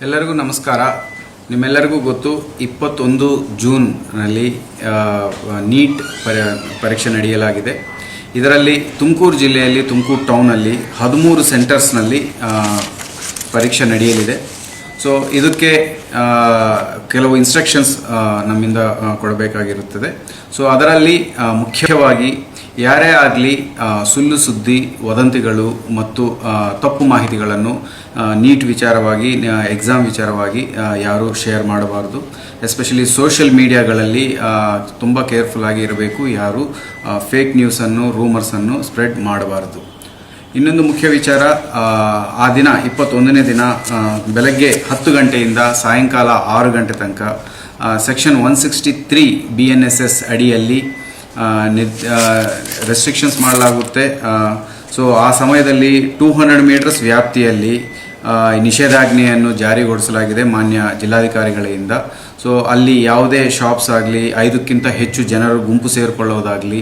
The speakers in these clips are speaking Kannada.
ಎಲ್ಲರಿಗೂ ನಮಸ್ಕಾರ. ನಿಮ್ಮೆಲ್ಲರಿಗೂ ಗೊತ್ತು 21 ಜೂನ್ ನಲ್ಲಿ ನೀಟ್ ಪರೀಕ್ಷೆ ನಡೆಯಲಾಗಿದೆ. ಇದರಲ್ಲಿ ತುಮಕೂರು ಜಿಲ್ಲೆಯಲ್ಲಿ ತುಮಕೂರು ಟೌನ್ ಅಲ್ಲಿ 13 ಸೆಂಟರ್ಸ್ ನಲ್ಲಿ ಪರೀಕ್ಷೆ ನಡೆಯಲಿದೆ. ಸೊ ಇದಕ್ಕೆ ಕೆಲವು ಇನ್ಸ್ಟ್ರಕ್ಷನ್ಸ್ ನಮ್ಮಿಂದ ಕೊಡಬೇಕಾಗಿರುತ್ತದೆ. ಸೊ ಅದರಲ್ಲಿ ಮುಖ್ಯವಾಗಿ ಯಾರೇ ಆಗಲಿ ಸುಳ್ಳು ಸುದ್ದಿ, ವದಂತಿಗಳು ಮತ್ತು ತಪ್ಪು ಮಾಹಿತಿಗಳನ್ನು ನೀಟ್ ವಿಚಾರವಾಗಿ, ಎಕ್ಸಾಮ್ ವಿಚಾರವಾಗಿ ಯಾರೂ ಶೇರ್ ಮಾಡಬಾರ್ದು. ಎಸ್ಪೆಷಲಿ ಸೋಷಿಯಲ್ ಮೀಡಿಯಾಗಳಲ್ಲಿ ತುಂಬ ಕೇರ್ಫುಲ್ ಆಗಿ ಇರಬೇಕು. ಯಾರು ಫೇಕ್ ನ್ಯೂಸನ್ನು, ರೂಮರ್ಸನ್ನು ಸ್ಪ್ರೆಡ್ ಮಾಡಬಾರ್ದು. ಇನ್ನೊಂದು ಮುಖ್ಯ ವಿಚಾರ, ಆ ದಿನ 21ನೇ ದಿನ ಬೆಳಗ್ಗೆ 10 ಗಂಟೆಯಿಂದ ಸಾಯಂಕಾಲ 6 ಗಂಟೆ ತನಕ ಸೆಕ್ಷನ್ 163 BNSS ಅಡಿಯಲ್ಲಿ ರೆಸ್ಟ್ರಿಕ್ಷನ್ಸ್ ಮಾಡಲಾಗುತ್ತೆ. ಸೊ ಆ ಸಮಯದಲ್ಲಿ 200 ಮೀಟರ್ಸ್ ವ್ಯಾಪ್ತಿಯಲ್ಲಿ ನಿಷೇಧಾಜ್ಞೆಯನ್ನು ಜಾರಿಗೊಳಿಸಲಾಗಿದೆ ಮಾನ್ಯ ಜಿಲ್ಲಾಧಿಕಾರಿಗಳಿಂದ. ಸೊ ಅಲ್ಲಿ ಯಾವುದೇ ಶಾಪ್ಸ್ ಆಗಲಿ, 5ಕ್ಕಿಂತ ಹೆಚ್ಚು ಜನರು ಗುಂಪು ಸೇರಿಕೊಳ್ಳೋದಾಗಲಿ,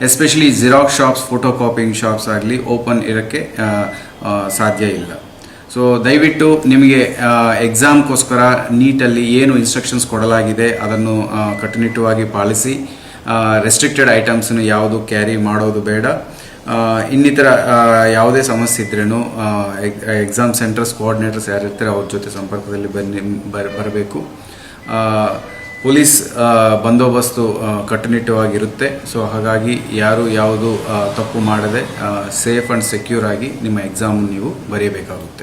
especially xerox shops, photo copying shops ಆಗಲಿ ಓಪನ್ ಇರೋಕ್ಕೆ ಸಾಧ್ಯ ಇಲ್ಲ. ಸೊ ದಯವಿಟ್ಟು ನಿಮಗೆ ಎಕ್ಸಾಮ್ಗೋಸ್ಕರ ನೀಟಲ್ಲಿ ಏನು ಇನ್ಸ್ಟ್ರಕ್ಷನ್ಸ್ ಕೊಡಲಾಗಿದೆ ಅದನ್ನು ಕಟ್ಟುನಿಟ್ಟುವಾಗಿ ಪಾಲಿಸಿ. ರೆಸ್ಟ್ರಿಕ್ಟೆಡ್ ಐಟಮ್ಸನ್ನು ಯಾವುದು ಕ್ಯಾರಿ ಮಾಡೋದು ಬೇಡ. ಇನ್ನಿತರ ಯಾವುದೇ ಸಮಸ್ಯೆ ಇದ್ರೂ ಎಕ್ಸಾಮ್ ಸೆಂಟರ್ಸ್ ಕೋಆರ್ಡಿನೇಟರ್ಸ್ ಯಾರಿರ್ತಾರೆ ಅವ್ರ ಜೊತೆ ಸಂಪರ್ಕದಲ್ಲಿ ಬರಬೇಕು. ಪೊಲೀಸ್ ಬಂದೋಬಸ್ತು ಕಟ್ಟುನಿಟ್ಟವಾಗಿರುತ್ತೆ. ಸೊ ಹಾಗಾಗಿ ಯಾರು ಯಾವುದು ತಪ್ಪು ಮಾಡದೆ ಸೇಫ್ ಆ್ಯಂಡ್ ಸೆಕ್ಯೂರ್ ಆಗಿ ನಿಮ್ಮ ಎಕ್ಸಾಮ್ ನೀವು ಬರೆಯಬೇಕಾಗುತ್ತೆ.